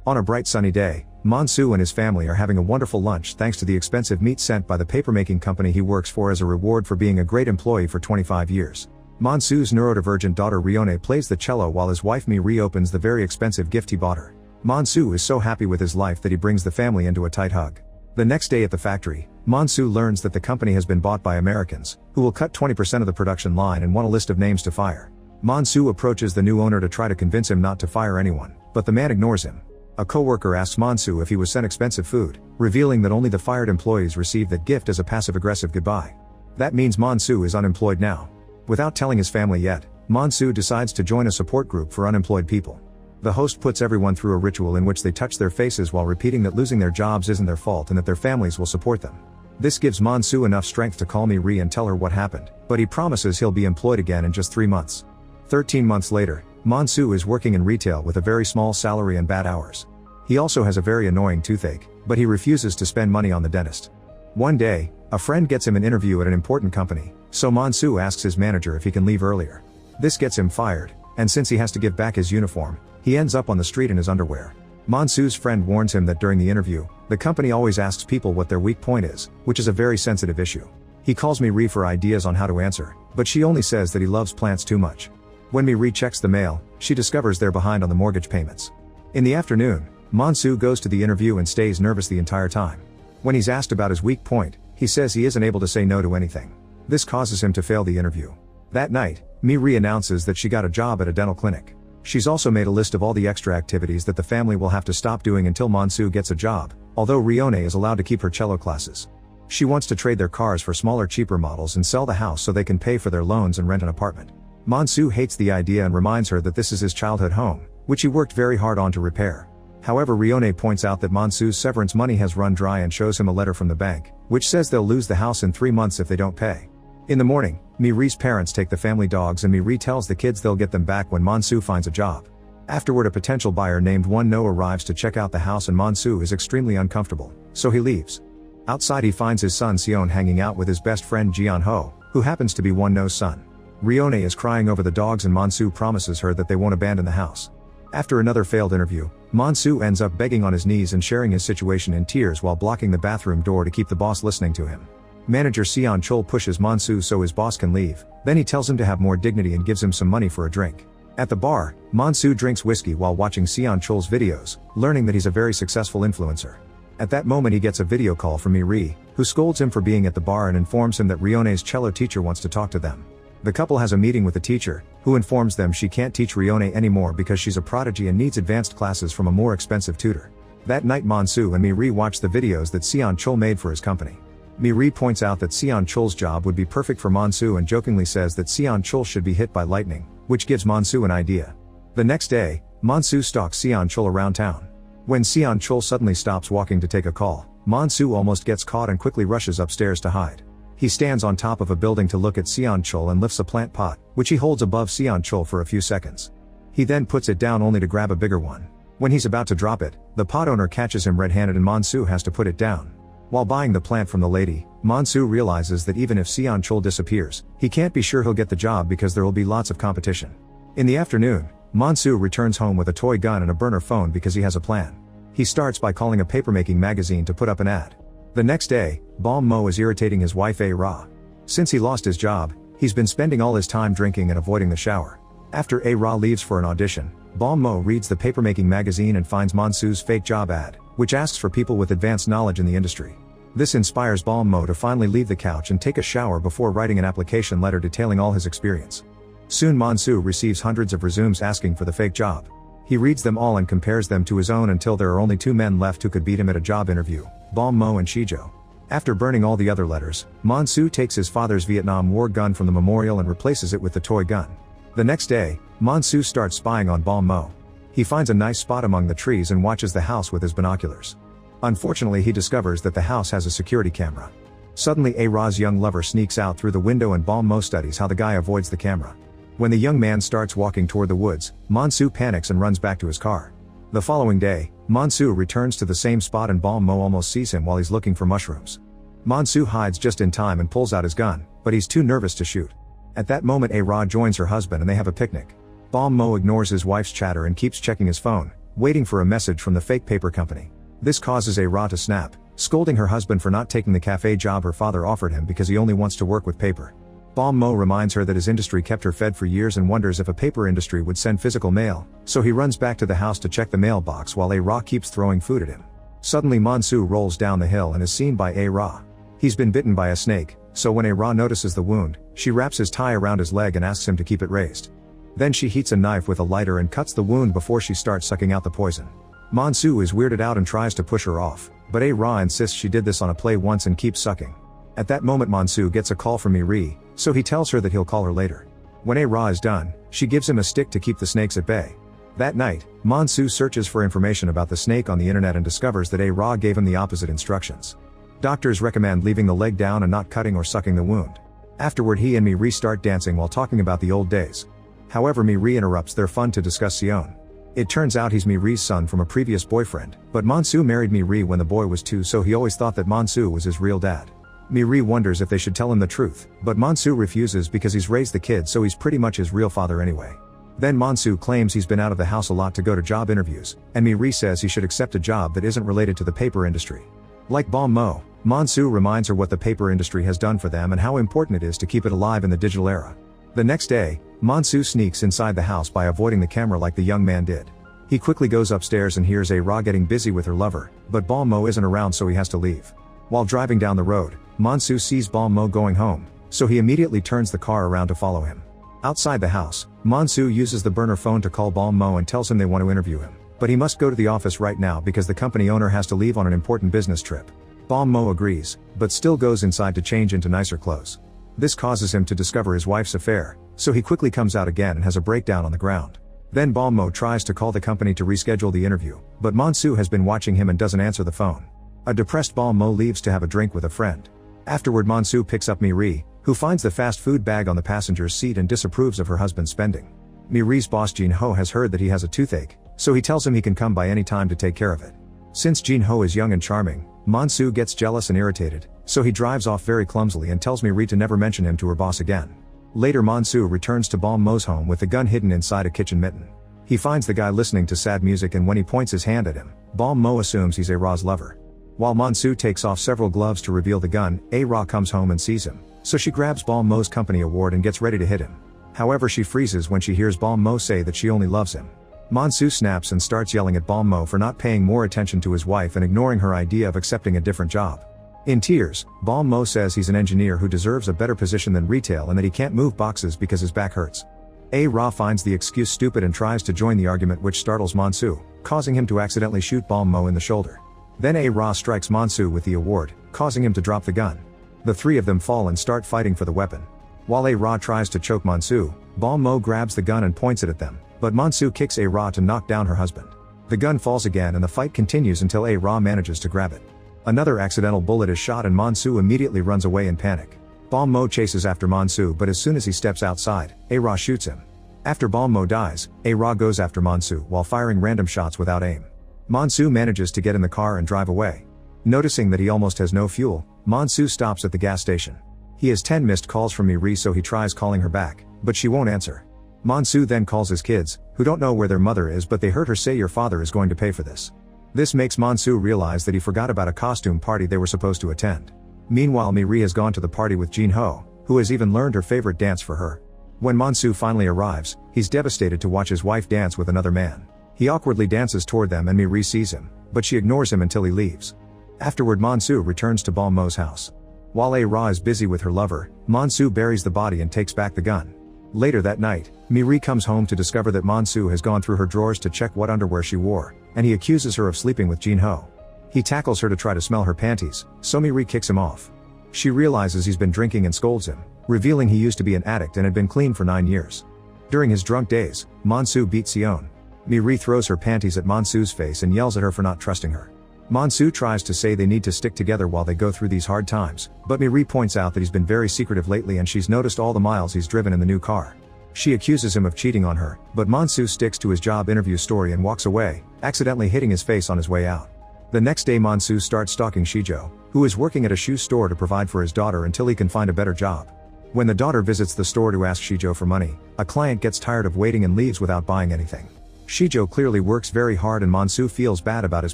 On a bright sunny day, Mansu and his family are having a wonderful lunch thanks to the expensive meat sent by the papermaking company he works for as a reward for being a great employee for 25 years. Mansu's neurodivergent daughter Rione plays the cello while his wife Mi reopens the very expensive gift he bought her. Mansu is so happy with his life that he brings the family into a tight hug. The next day at the factory, Mansu learns that the company has been bought by Americans, who will cut 20% of the production line and want a list of names to fire. Mansu approaches the new owner to try to convince him not to fire anyone, but the man ignores him. A co-worker asks Mansu if he was sent expensive food, revealing that only the fired employees received that gift as a passive-aggressive goodbye. That means Mansu is unemployed now. Without telling his family yet, Mansu decides to join a support group for unemployed people. The host puts everyone through a ritual in which they touch their faces while repeating that losing their jobs isn't their fault and that their families will support them. This gives Mansu enough strength to call Mi and tell her what happened, but he promises he'll be employed again in just 3 months. 13 months later, Mansu is working in retail with a very small salary and bad hours. He also has a very annoying toothache, but he refuses to spend money on the dentist. One day, a friend gets him an interview at an important company, so Mansu asks his manager if he can leave earlier. This gets him fired, and since he has to give back his uniform, he ends up on the street in his underwear. Mansu's friend warns him that during the interview, the company always asks people what their weak point is, which is a very sensitive issue. He calls Mi for ideas on how to answer, but she only says that he loves plants too much. When Mi checks the mail, she discovers they're behind on the mortgage payments. In the afternoon, Mansu goes to the interview and stays nervous the entire time. When he's asked about his weak point, he says he isn't able to say no to anything. This causes him to fail the interview. That night, Mi announces that she got a job at a dental clinic. She's also made a list of all the extra activities that the family will have to stop doing until Mansu gets a job, although Rione is allowed to keep her cello classes. She wants to trade their cars for smaller, cheaper models and sell the house so they can pay for their loans and rent an apartment. Mansu hates the idea and reminds her that this is his childhood home, which he worked very hard on to repair. However, Rione points out that Mansu's severance money has run dry and shows him a letter from the bank, which says they'll lose the house in 3 months if they don't pay. In the morning, Mi's parents take the family dogs and Mi tells the kids they'll get them back when Mansu finds a job. Afterward, a potential buyer named No arrives to check out the house and Mansu is extremely uncomfortable, so he leaves. Outside he finds his son Sion hanging out with his best friend Jian-ho, who happens to be No's son. Rione is crying over the dogs and Mansu promises her that they won't abandon the house. After another failed interview, Mansu ends up begging on his knees and sharing his situation in tears while blocking the bathroom door to keep the boss listening to him. Manager Sion Chol pushes Mansu so his boss can leave, then he tells him to have more dignity and gives him some money for a drink. At the bar, Mansu drinks whiskey while watching Sion Chol's videos, learning that he's a very successful influencer. At that moment he gets a video call from Mi, who scolds him for being at the bar and informs him that Rione's cello teacher wants to talk to them. The couple has a meeting with the teacher, who informs them she can't teach Rione anymore because she's a prodigy and needs advanced classes from a more expensive tutor. That night Mansu and Mi watch the videos that Sion Chol made for his company. Mi points out that Sion Chol's job would be perfect for Mansu and jokingly says that Sion Chol should be hit by lightning, which gives Mansu an idea. The next day, Mansu stalks Sion Chol around town. When Sion Chol suddenly stops walking to take a call, Mansu almost gets caught and quickly rushes upstairs to hide. He stands on top of a building to look at Sion Chol and lifts a plant pot, which he holds above Sion Chol for a few seconds. He then puts it down only to grab a bigger one. When he's about to drop it, the pot owner catches him red-handed and Mansu has to put it down. While buying the plant from the lady, Mansu realizes that even if Sion Chol disappears, he can't be sure he'll get the job because there will be lots of competition. In the afternoon, Mansu returns home with a toy gun and a burner phone because he has a plan. He starts by calling a papermaking magazine to put up an ad. The next day, Mo is irritating his wife Ra. Since he lost his job, he's been spending all his time drinking and avoiding the shower. After Ra leaves for an audition, Mo reads the papermaking magazine and finds Mansu's fake job ad, which asks for people with advanced knowledge in the industry. This inspires Mo to finally leave the couch and take a shower before writing an application letter detailing all his experience. Soon Mansu receives hundreds of resumes asking for the fake job. He reads them all and compares them to his own until there are only 2 men left who could beat him at a job interview, Mo and Shijo. After burning all the other letters, Mansu takes his father's Vietnam War gun from the memorial and replaces it with the toy gun. The next day, Mansu starts spying on Mo. He finds a nice spot among the trees and watches the house with his binoculars. Unfortunately, he discovers that the house has a security camera. Suddenly Ra's young lover sneaks out through the window and Mo studies how the guy avoids the camera. When the young man starts walking toward the woods, Mansu panics and runs back to his car. The following day, Mansu returns to the same spot and Mo almost sees him while he's looking for mushrooms. Mansu hides just in time and pulls out his gun, but he's too nervous to shoot. At that moment Ra joins her husband and they have a picnic. Mo ignores his wife's chatter and keeps checking his phone, waiting for a message from the fake paper company. This causes A-Ra to snap, scolding her husband for not taking the cafe job her father offered him because he only wants to work with paper. Bom Mo reminds her that his industry kept her fed for years and wonders if a paper industry would send physical mail, so he runs back to the house to check the mailbox while A-Ra keeps throwing food at him. Suddenly Monsu rolls down the hill and is seen by A-Ra. He's been bitten by a snake, so when A-Ra notices the wound, she wraps his tie around his leg and asks him to keep it raised. Then she heats a knife with a lighter and cuts the wound before she starts sucking out the poison. Monsu is weirded out and tries to push her off, but A-Ra insists she did this on a play once and keeps sucking. At that moment Monsu gets a call from Miri, so he tells her that he'll call her later. When A-Ra is done, she gives him a stick to keep the snakes at bay. That night, Monsu searches for information about the snake on the internet and discovers that A-Ra gave him the opposite instructions. Doctors recommend leaving the leg down and not cutting or sucking the wound. Afterward he and Miri start dancing while talking about the old days. However Miri interrupts their fun to discuss Sion. It turns out he's Miri's son from a previous boyfriend, but Monsu married Miri when the boy was 2, so he always thought that Monsu was his real dad. Miri wonders if they should tell him the truth, but Monsu refuses because he's raised the kid, so he's pretty much his real father anyway. Then Monsu claims he's been out of the house a lot to go to job interviews, and Miri says he should accept a job that isn't related to the paper industry. Like Bom Mo, Monsu reminds her what the paper industry has done for them and how important it is to keep it alive in the digital era. The next day, Monsu sneaks inside the house by avoiding the camera like the young man did. He quickly goes upstairs and hears A-Ra getting busy with her lover, but Bom Mo isn't around, so he has to leave. While driving down the road, Monsu sees Bom Mo going home, so he immediately turns the car around to follow him. Outside the house, Monsu uses the burner phone to call Bom Mo and tells him they want to interview him, but he must go to the office right now because the company owner has to leave on an important business trip. Bom Mo agrees, but still goes inside to change into nicer clothes. This causes him to discover his wife's affair, so he quickly comes out again and has a breakdown on the ground. Then Bom Mo tries to call the company to reschedule the interview, but Monsu has been watching him and doesn't answer the phone. A depressed Bom Mo leaves to have a drink with a friend. Afterward Monsu picks up Miri, who finds the fast food bag on the passenger's seat and disapproves of her husband's spending. Miri's boss Jin-ho has heard that he has a toothache, so he tells him he can come by any time to take care of it. Since Jin-ho is young and charming, Monsu gets jealous and irritated, so he drives off very clumsily and tells Miri to never mention him to her boss again. Later Monsu returns to Bom Mo's home with the gun hidden inside a kitchen mitten. He finds the guy listening to sad music, and when he points his hand at him, Bom Mo assumes he's A-Ra's lover. While Monsu takes off several gloves to reveal the gun, A-Ra comes home and sees him, so she grabs Bom Mo's company award and gets ready to hit him. However she freezes when she hears Bom Mo say that she only loves him. Monsu snaps and starts yelling at Bom Mo for not paying more attention to his wife and ignoring her idea of accepting a different job. In tears, Bom Mo says he's an engineer who deserves a better position than retail and that he can't move boxes because his back hurts. A-Ra finds the excuse stupid and tries to join the argument, which startles Monsu, causing him to accidentally shoot Bom Mo in the shoulder. Then A-Ra strikes Monsu with the award, causing him to drop the gun. The three of them fall and start fighting for the weapon. While A-Ra tries to choke Monsu, Bom Mo grabs the gun and points it at them, but Monsu kicks A-Ra to knock down her husband. The gun falls again and the fight continues until A-Ra manages to grab it. Another accidental bullet is shot and Monsu immediately runs away in panic. Bom Mo chases after Monsu, but as soon as he steps outside, A-Ra shoots him. After Bom Mo dies, A-Ra goes after Monsu while firing random shots without aim. Monsu manages to get in the car and drive away. Noticing that he almost has no fuel, Monsu stops at the gas station. He has 10 missed calls from Miri, so he tries calling her back, but she won't answer. Monsu then calls his kids, who don't know where their mother is, but they heard her say your father is going to pay for this. This makes Monsu realize that he forgot about a costume party they were supposed to attend. Meanwhile Miri has gone to the party with Jin-ho, who has even learned her favorite dance for her. When Monsu finally arrives, he's devastated to watch his wife dance with another man. He awkwardly dances toward them and Miri sees him, but she ignores him until he leaves. Afterward Monsu returns to Bom Mo's house. While A-Ra is busy with her lover, Monsu buries the body and takes back the gun. Later that night, Miri comes home to discover that Monsu has gone through her drawers to check what underwear she wore, and he accuses her of sleeping with Jin-ho. He tackles her to try to smell her panties, so Miri kicks him off. She realizes he's been drinking and scolds him, revealing he used to be an addict and had been clean for 9 years. During his drunk days, Monsu beats Sion. Miri throws her panties at Monsu's face and yells at her for not trusting her. Monsu tries to say they need to stick together while they go through these hard times, but Miri points out that he's been very secretive lately and she's noticed all the miles he's driven in the new car. She accuses him of cheating on her, but Monsu sticks to his job interview story and walks away, accidentally hitting his face on his way out. The next day Monsu starts stalking Shijo, who is working at a shoe store to provide for his daughter until he can find a better job. When the daughter visits the store to ask Shijo for money, a client gets tired of waiting and leaves without buying anything. Shijo clearly works very hard and Monsu feels bad about his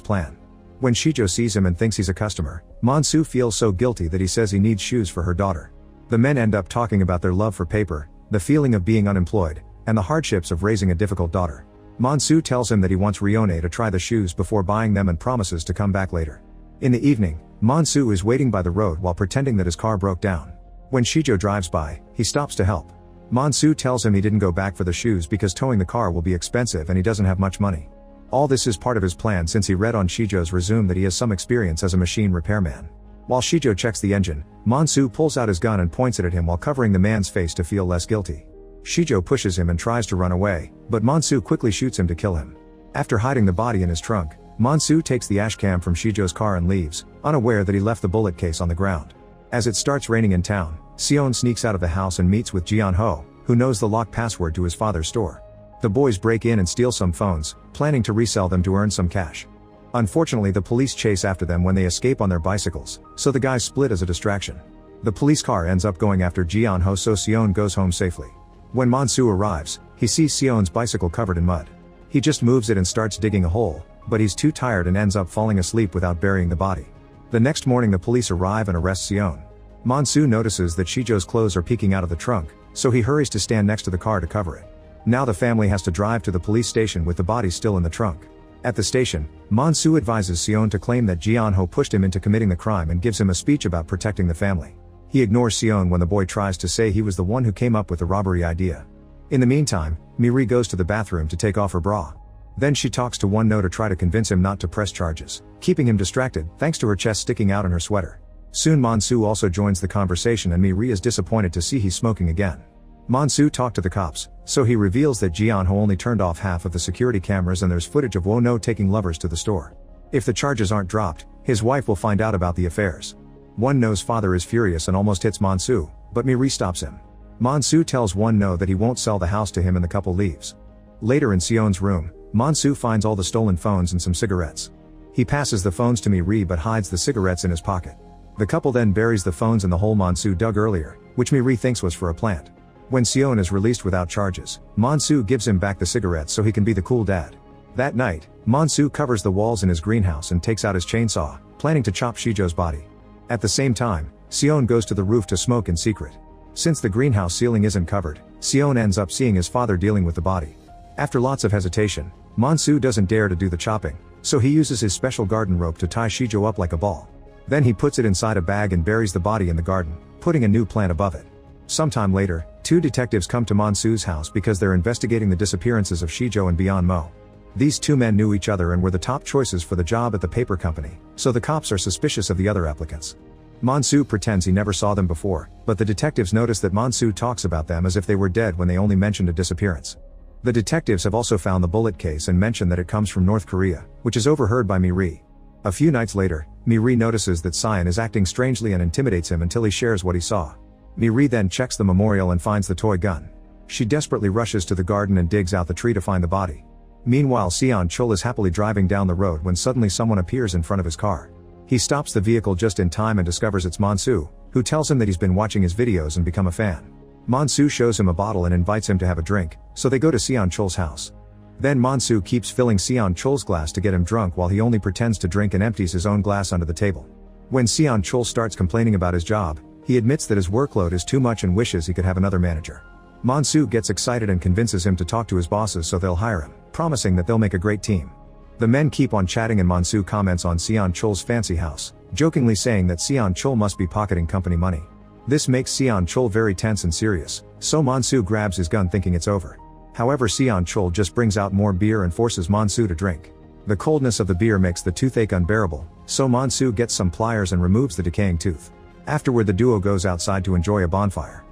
plan. When Shijo sees him and thinks he's a customer, Monsu feels so guilty that he says he needs shoes for her daughter. The men end up talking about their love for paper, the feeling of being unemployed, and the hardships of raising a difficult daughter. Monsu tells him that he wants Rione to try the shoes before buying them and promises to come back later. In the evening, Monsu is waiting by the road while pretending that his car broke down. When Shijo drives by, he stops to help. Monsu tells him he didn't go back for the shoes because towing the car will be expensive and he doesn't have much money. All this is part of his plan since he read on Shijo's resume that he has some experience as a machine repairman. While Shijo checks the engine, Monsu pulls out his gun and points it at him while covering the man's face to feel less guilty. Shijo pushes him and tries to run away, but Monsu quickly shoots him to kill him. After hiding the body in his trunk, Monsu takes the ashcam from Shijo's car and leaves, unaware that he left the bullet case on the ground. As it starts raining in town, Sion sneaks out of the house and meets with Jian-ho, who knows the locked password to his father's store. The boys break in and steal some phones, planning to resell them to earn some cash. Unfortunately, the police chase after them when they escape on their bicycles, so the guys split as a distraction. The police car ends up going after Jian-ho, so Sion goes home safely. When Monsu arrives, he sees Sion's bicycle covered in mud. He just moves it and starts digging a hole, but he's too tired and ends up falling asleep without burying the body. The next morning the police arrive and arrest Sion. Monsu notices that Shijo's clothes are peeking out of the trunk, so he hurries to stand next to the car to cover it. Now the family has to drive to the police station with the body still in the trunk. At the station, Monsu advises Sion to claim that Jian-ho pushed him into committing the crime and gives him a speech about protecting the family. He ignores Sion when the boy tries to say he was the one who came up with the robbery idea. In the meantime, Miri goes to the bathroom to take off her bra. Then she talks to Won-no to try to convince him not to press charges, keeping him distracted thanks to her chest sticking out in her sweater. Soon Monsu also joins the conversation and Miri is disappointed to see he's smoking again. Monsu talked to the cops, so he reveals that Jian-ho only turned off half of the security cameras and there's footage of Won-no taking lovers to the store. If the charges aren't dropped, his wife will find out about the affairs. Won-no's father is furious and almost hits Monsu, but Miri stops him. Monsu tells Won-no that he won't sell the house to him and the couple leaves. Later in Sion's room, Monsu finds all the stolen phones and some cigarettes. He passes the phones to Miri but hides the cigarettes in his pocket. The couple then buries the phones in the hole Monsu dug earlier, which Miri thinks was for a plant. When Sion is released without charges, Monsu gives him back the cigarettes so he can be the cool dad. That night, Monsu covers the walls in his greenhouse and takes out his chainsaw, planning to chop Shijo's body. At the same time, Sion goes to the roof to smoke in secret. Since the greenhouse ceiling isn't covered, Sion ends up seeing his father dealing with the body. After lots of hesitation, Monsu doesn't dare to do the chopping, so he uses his special garden rope to tie Shijo up like a ball. Then he puts it inside a bag and buries the body in the garden, putting a new plant above it. Sometime later, two detectives come to Monsu's house because they're investigating the disappearances of Shijo and Bian-mo. These two men knew each other and were the top choices for the job at the paper company, so the cops are suspicious of the other applicants. Monsu pretends he never saw them before, but the detectives notice that Monsu talks about them as if they were dead when they only mentioned a disappearance. The detectives have also found the bullet case and mention that it comes from North Korea, which is overheard by Miri. A few nights later, Miri notices that Sion is acting strangely and intimidates him until he shares what he saw. Miri then checks the memorial and finds the toy gun. She desperately rushes to the garden and digs out the tree to find the body. Meanwhile, Sion Chul is happily driving down the road when suddenly someone appears in front of his car. He stops the vehicle just in time and discovers it's Monsu, who tells him that he's been watching his videos and become a fan. Monsu shows him a bottle and invites him to have a drink, so they go to Sion Chul's house. Then Monsu keeps filling Sion Chul's glass to get him drunk while he only pretends to drink and empties his own glass under the table. When Sion Chul starts complaining about his job, he admits that his workload is too much and wishes he could have another manager. Monsu gets excited and convinces him to talk to his bosses so they'll hire him, promising that they'll make a great team. The men keep on chatting and Monsu comments on Sion Chul's fancy house, jokingly saying that Sion Chul must be pocketing company money. This makes Sion Chul very tense and serious, so Monsu grabs his gun thinking it's over. However, Sion Chul just brings out more beer and forces Monsu to drink. The coldness of the beer makes the toothache unbearable, so Monsu gets some pliers and removes the decaying tooth. Afterward, the duo goes outside to enjoy a bonfire.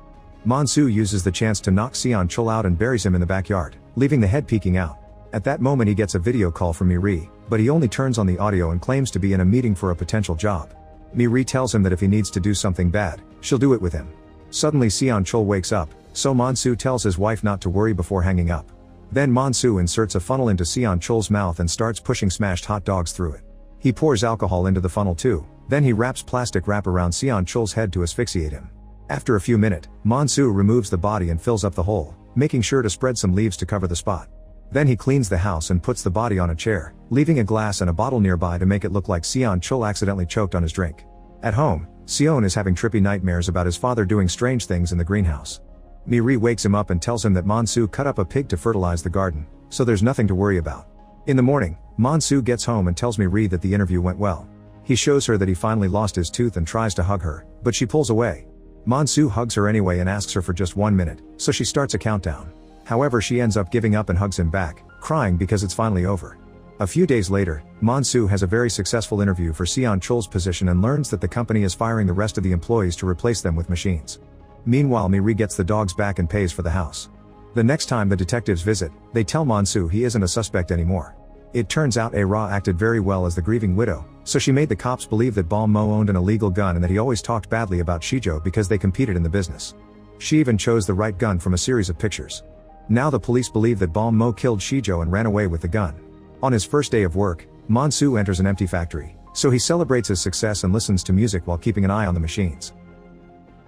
Monsu uses the chance to knock Sion Chul out and buries him in the backyard, leaving the head peeking out. At that moment he gets a video call from Miri, but he only turns on the audio and claims to be in a meeting for a potential job. Miri tells him that if he needs to do something bad, she'll do it with him. Suddenly Sion Chul wakes up, so Monsu tells his wife not to worry before hanging up. Then Monsu inserts a funnel into Sion Chul's mouth and starts pushing smashed hot dogs through it. He pours alcohol into the funnel too, then he wraps plastic wrap around Sion Chul's head to asphyxiate him. After a few minutes, Monsu removes the body and fills up the hole, making sure to spread some leaves to cover the spot. Then he cleans the house and puts the body on a chair, leaving a glass and a bottle nearby to make it look like Seon Chul accidentally choked on his drink. At home, Seon is having trippy nightmares about his father doing strange things in the greenhouse. Mi-ri wakes him up and tells him that Monsu cut up a pig to fertilize the garden, so there's nothing to worry about. In the morning, Monsu gets home and tells Mi-ri that the interview went well. He shows her that he finally lost his tooth and tries to hug her, but she pulls away. Monsu hugs her anyway and asks her for just 1 minute, so she starts a countdown. However, she ends up giving up and hugs him back, crying because it's finally over. A few days later, Monsu has a very successful interview for Seon Chul's position and learns that the company is firing the rest of the employees to replace them with machines. Meanwhile, Mi-ri gets the dogs back and pays for the house. The next time the detectives visit, they tell Monsu he isn't a suspect anymore. It turns out A-Ra acted very well as the grieving widow, so she made the cops believe that Bal-mo owned an illegal gun and that he always talked badly about Shijo because they competed in the business. She even chose the right gun from a series of pictures. Now the police believe that Bal-mo killed Shijo and ran away with the gun. On his first day of work, Monsu enters an empty factory, so he celebrates his success and listens to music while keeping an eye on the machines.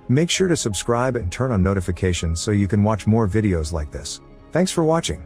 Make sure to subscribe and turn on notifications so you can watch more videos like this. Thanks for watching.